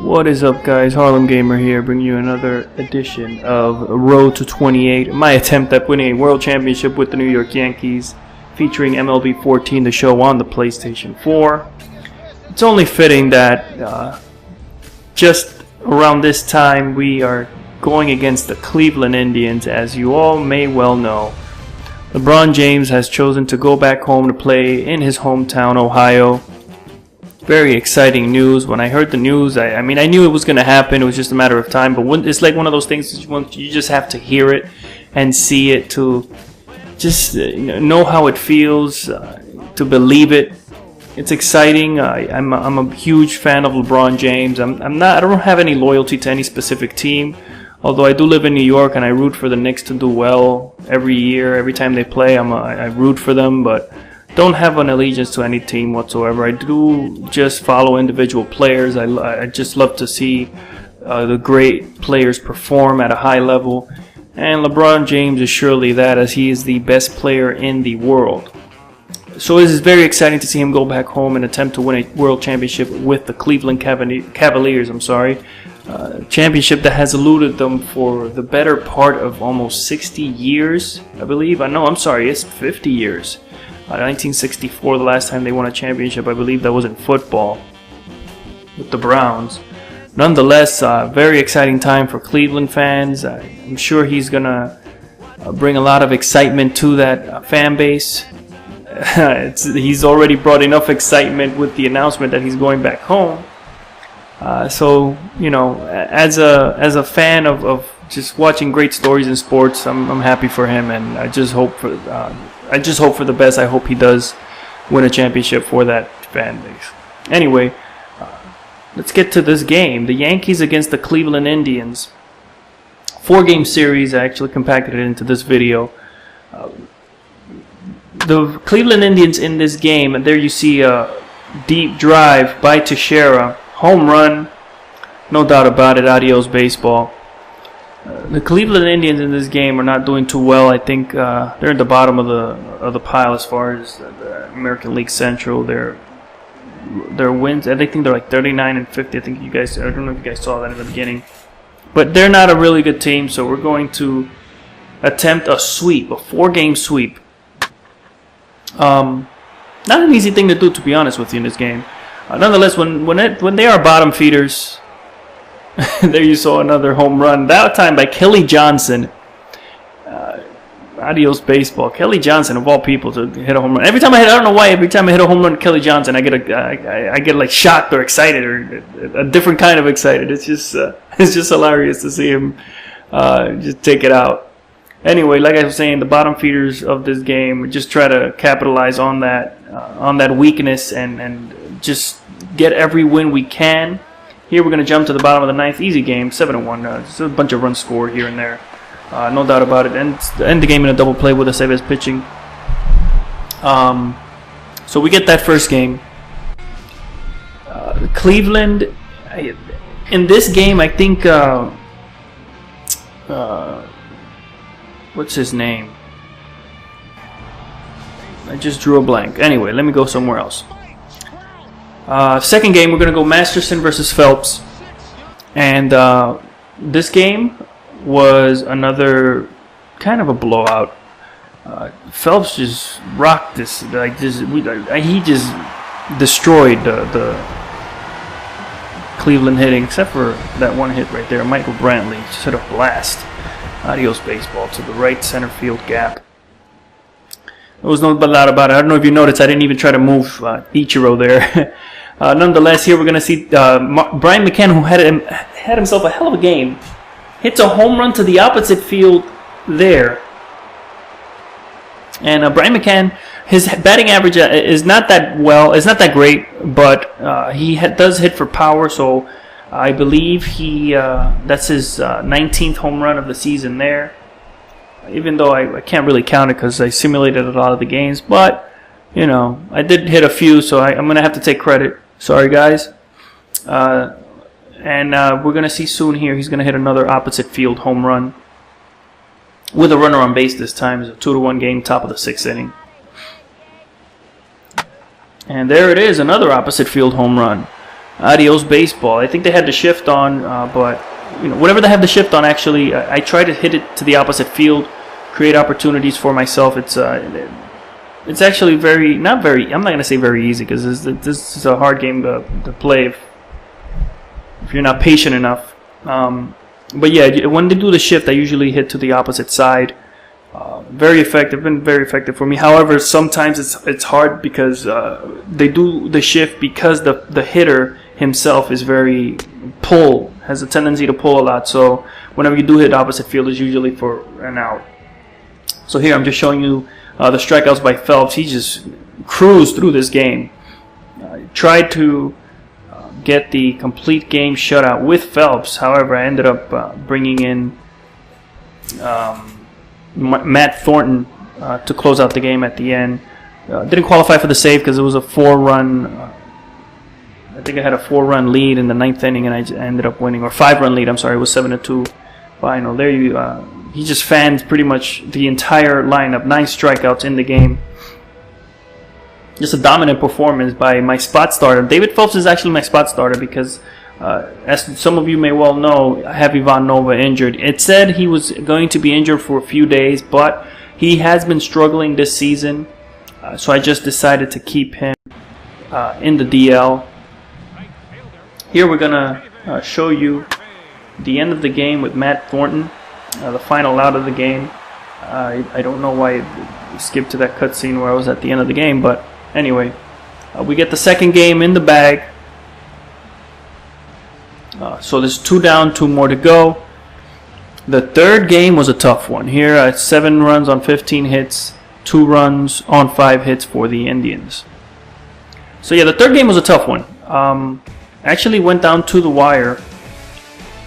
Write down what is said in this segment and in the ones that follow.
What is up, guys? Harlem Gamer here, bringing you another edition of Road to 28, my attempt at winning a world championship with the New York Yankees, featuring MLB 14, the show on the PlayStation 4. It's only fitting that just around this time we are going against the Cleveland Indians, as you all may well know. Lebron James has chosen to go back home to play in his hometown, Ohio. Very exciting news. When I heard the news, I knew it was going to happen. It was just a matter of time. But it's like one of those things that you just have to hear it and see it to just know how it feels, to believe it. It's exciting. I'm a huge fan of LeBron James. I don't have any loyalty to any specific team. Although I do live in New York and I root for the Knicks to do well every year. Every time they play, I root for them, but don't have an allegiance to any team whatsoever. I do just follow individual players. I just love to see the great players perform at a high level. And LeBron James is surely that, as he is the best player in the world. So it is very exciting to see him go back home and attempt to win a world championship with the Cleveland Cavaliers. Championship that has eluded them for the better part of almost 60 years, I believe. It's 50 years. 1964, the last time they won a championship. I believe that was in football with the Browns. Nonetheless, very exciting time for Cleveland fans. I'm sure he's going to bring a lot of excitement to that fan base. He's already brought enough excitement with the announcement that he's going back home. So, as a fan of just watching great stories in sports, I'm happy for him, and I just hope for the best. I hope he does win a championship for that fan base. Anyway, let's get to this game. The Yankees against the Cleveland Indians. 4-game series. I actually compacted it into this video. The Cleveland Indians in this game, and there you see a deep drive by Teixeira. Home run, no doubt about it. Adios, baseball. The Cleveland Indians in this game are not doing too well. I think they're at the bottom of the pile as far as the American League Central. Their wins, I think they're like 39 and 50. I don't know if you guys saw that in the beginning, but they're not a really good team. So we're going to attempt a sweep, a 4-game sweep. Not an easy thing to do, to be honest with you, in this game. Nonetheless, when they are bottom feeders, there you saw another home run. That time by Kelly Johnson. Adios, baseball. Kelly Johnson, of all people, to hit a home run. I don't know why. Every time I hit a home run, Kelly Johnson, I get like shocked or excited, or a different kind of excited. It's just hilarious to see him just take it out. Anyway, like I was saying, the bottom feeders of this game just try to capitalize on that weakness and just get every win we can. Here we're going to jump to the bottom of the ninth. Easy game, 7-1. Just a bunch of runs scored here and there. No doubt about it. And end the game in a double play with Aceves pitching. So we get that first game. Cleveland, in this game, I think... what's his name? I just drew a blank. Anyway, let me go somewhere else. Second game, we're going to go Masterson versus Phelps. And this game was another kind of a blowout. Phelps just rocked this. He just destroyed the Cleveland hitting, except for that one hit right there. Michael Brantley just hit a blast. Adios, baseball, to the right center field gap. There was no doubt about it. I don't know if you noticed, I didn't even try to move Ichiro there. Nonetheless, here we're going to see Brian McCann, who had himself a hell of a game, hits a home run to the opposite field there. And Brian McCann, his batting average is not that well. It's not that great, but he does hit for power. So I believe that's his 19th home run of the season there. Even though I can't really count it because I simulated a lot of the games, but I did hit a few, so I'm gonna have to take credit. Sorry, guys. And we're gonna see soon here. He's gonna hit another opposite field home run with a runner on base this time. It's a 2-1 game, top of the 6th inning. And there it is, another opposite field home run. Adios baseball. I think they had the shift on, but whenever they have the shift on, actually, I try to hit it to the opposite field, create opportunities for myself. It's actually not very. I'm not gonna say very easy, because this is a hard game to play if you're not patient enough. But yeah, when they do the shift, I usually hit to the opposite side. Very effective, been very effective for me. However, sometimes it's hard because they do the shift because the hitter himself is has a tendency to pull a lot. So whenever you do hit opposite field, it's usually for an out. So here I'm just showing you the strikeouts by Phelps. He just cruised through this game. Tried to get the complete game shutout with Phelps. However, I ended up bringing in Matt Thornton to close out the game at the end. Didn't qualify for the save because it was a 4-run. I think I had a 4-run lead in the 9th inning, and I ended up winning, or 5-run lead. I'm sorry, it was 7-2 final. There he just fanned pretty much the entire lineup. 9 strikeouts in the game. Just a dominant performance by my spot starter. David Phelps is actually my spot starter because, as some of you may well know, I have Ivan Nova injured. It said he was going to be injured for a few days, but he has been struggling this season. So I just decided to keep him in the DL. Here we're going to show you the end of the game with Matt Thornton, the final out of the game. I don't know why it skipped to that cutscene where I was at the end of the game, but anyway, we get the second game in the bag. So there's 2 down, 2 more to go. The third game was a tough one. Here, 7 runs on 15 hits, 2 runs on 5 hits for the Indians. So yeah, the third game was a tough one. Actually went down to the wire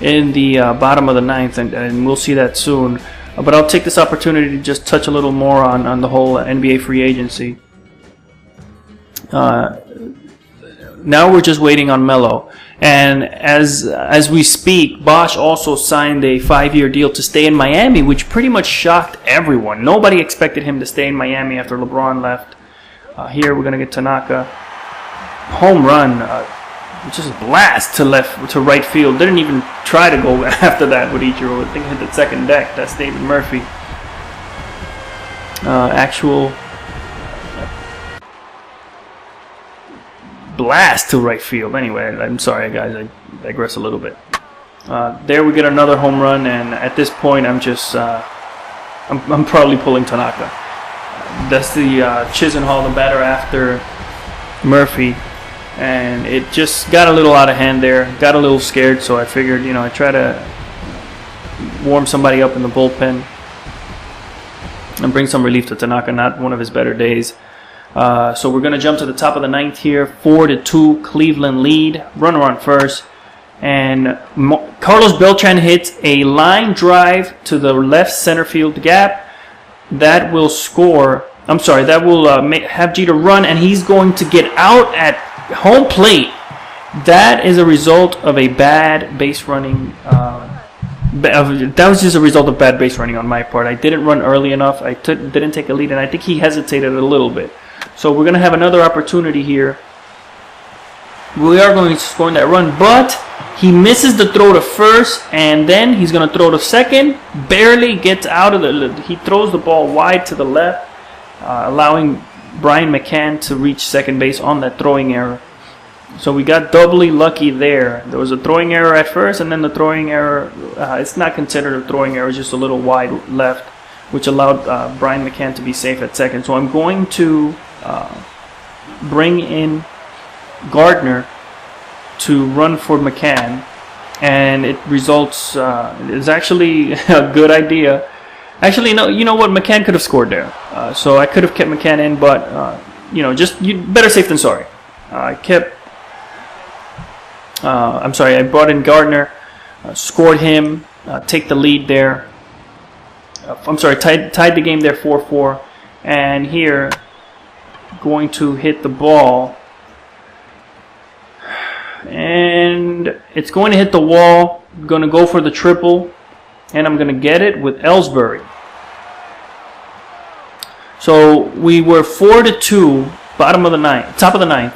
in the bottom of the 9th, and we'll see that soon. But I'll take this opportunity to just touch a little more on the whole NBA free agency. Now we're just waiting on Melo. And as we speak, Bosch also signed a 5-year deal to stay in Miami, which pretty much shocked everyone. Nobody expected him to stay in Miami after LeBron left. Here we're going to get Tanaka. Home run. Just a blast to right field. Didn't even try to go after that with Ichiro. I think it hit the second deck. That's David Murphy. Actual blast to right field. Anyway, I'm sorry guys, I digress a little bit. There we get another home run, and at this point I'm just I'm probably pulling Tanaka. That's the Chisenhall, the batter after Murphy, and it just got a little out of hand there. Got a little scared, so I figured, I try to warm somebody up in the bullpen and bring some relief to Tanaka. Not one of his better days. So we're going to jump to the top of the 9th here. 4-2 Cleveland lead. Runner on first. And Carlos Beltran hits a line drive to the left center field gap. That will score. I'm sorry, that will have Jeter run, and he's going to get out at home plate. That is a result of a bad base running. That was just a result of bad base running on my part. I didn't run early enough. I didn't take a lead, and I think he hesitated a little bit. So we're going to have another opportunity here. We are going to score that run, but he misses the throw to first, and then he's going to throw to second. Barely gets out of he throws the ball wide to the left, allowing Brian McCann to reach second base on that throwing error. So we got doubly lucky there. There was a throwing error at first, and then the throwing error, it's not considered a throwing error, it's just a little wide left, which allowed Brian McCann to be safe at second. So I'm going to bring in Gardner to run for McCann, and it results, it's actually a good idea. Actually, no, you know what? McCann could have scored there. So I could have kept McCann in, but, better safe than sorry. I brought in Gardner, scored him, take the lead there. Tied the game there 4-4. And here, going to hit the ball. And it's going to hit the wall. I'm going to go for the triple. And I'm going to get it with Ellsbury. So we were 4-2, top of the ninth.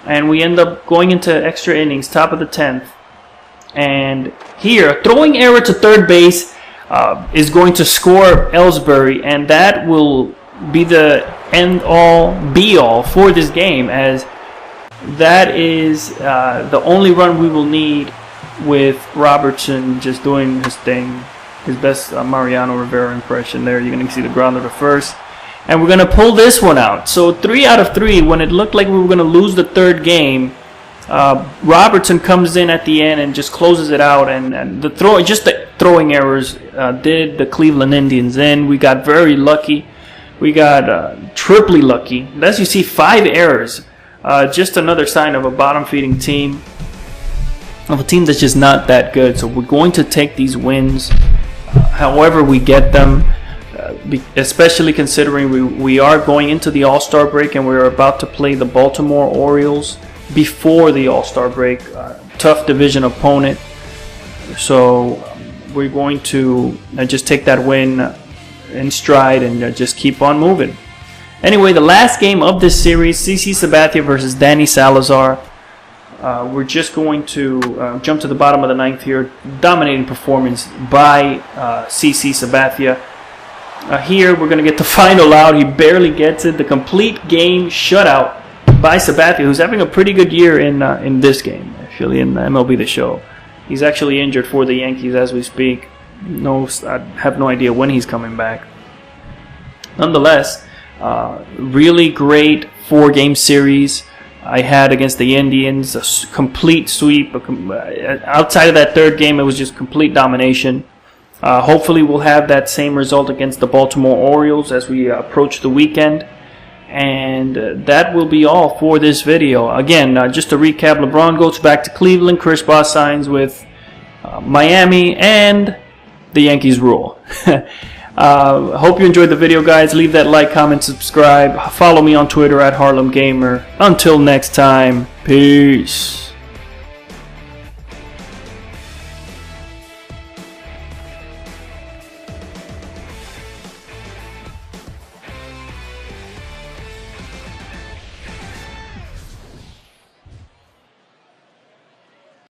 and we end up going into extra innings, top of the 10th. And here, a throwing error to third base is going to score Ellsbury, and that will be the end-all, be-all for this game, as that is the only run we will need with Robertson just doing his thing, his best Mariano Rivera impression there. You're going to see the grounder to first. And we're going to pull this one out. So 3 out of 3, when it looked like we were going to lose the third game, Robertson comes in at the end and just closes it out. And the throwing errors did the Cleveland Indians in. We got very lucky. We got triply lucky. As you see, 5 errors. Just another sign of a bottom-feeding team, of a team that's just not that good. So we're going to take these wins however we get them. Especially considering we are going into the All-Star break and we're about to play the Baltimore Orioles before the All-Star break. Tough division opponent. So we're going to just take that win in stride and just keep on moving. Anyway, the last game of this series, CC Sabathia versus Danny Salazar. We're just going to jump to the bottom of the 9th here. Dominating performance by CC Sabathia. Here we're going to get the final out. He barely gets it. The complete game shutout by Sabathia, who's having a pretty good year in this game, actually, in MLB The Show. He's actually injured for the Yankees as we speak. I have no idea when he's coming back. Nonetheless, really great 4-game series I had against the Indians. A complete sweep. Outside of that third game, it was just complete domination. Hopefully we'll have that same result against the Baltimore Orioles as we approach the weekend. And that will be all for this video. Again, just to recap, LeBron goes back to Cleveland. Chris Bosh signs with Miami, and the Yankees rule. Hope you enjoyed the video, guys. Leave that like, comment, subscribe. Follow me on Twitter at Harlem Gamer. Until next time, peace.